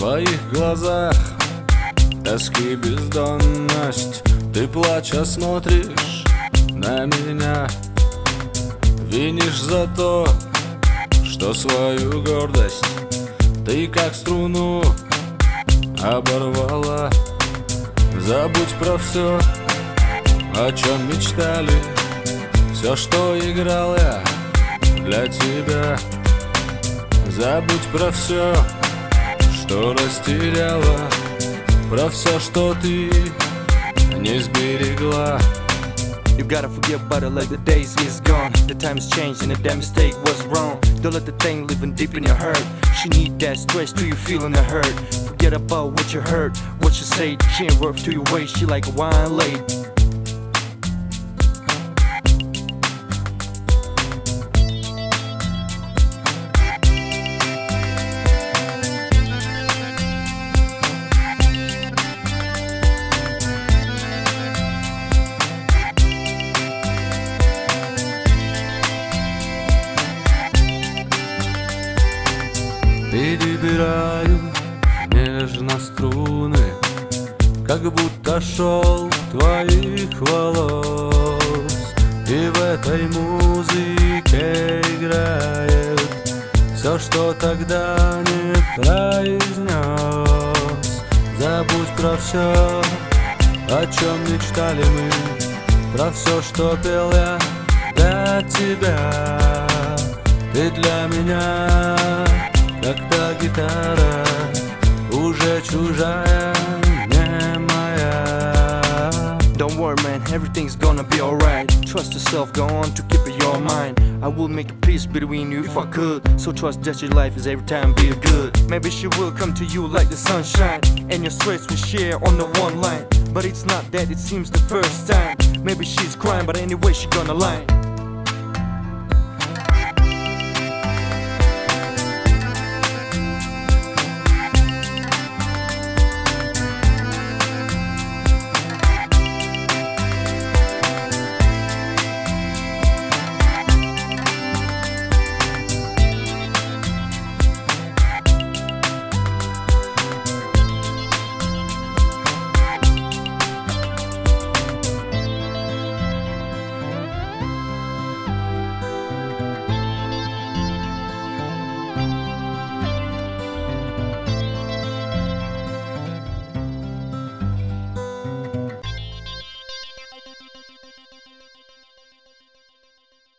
твоих глазах тоски бездонность. Ты плача смотришь на меня, винишь за то, что свою гордость ты как струну оборвала. Забудь про все, о чем мечтали, все, что играл я для тебя. Забудь про все, что растеряла, про все, что ты не сберегла. You gotta forget about it like the days is gone. The time's changed and the damn mistake was wrong. Don't let the thing living deep in your hurt. She need that stress till you feeling the hurt. Forget about what you heard, what you say. She ain't worth to your waist, she like a wine lady. Перебираю нежно струны, как будто шелк твоих волос. И в этой музыке играет все, что тогда не произнес. Забудь про все, о чем мечтали мы, про все, что пел я для тебя. Ты для меня как та гитара, уже чужая, не моя. Don't worry man, everything's gonna be alright. Trust yourself, go on to keep it your mind. I will make a peace between you if I could. So trust that your life is every time be good. Maybe she will come to you like the sunshine, and your stress will share on the one line. But it's not that, it seems the first time. Maybe she's crying, but anyway she gonna lie.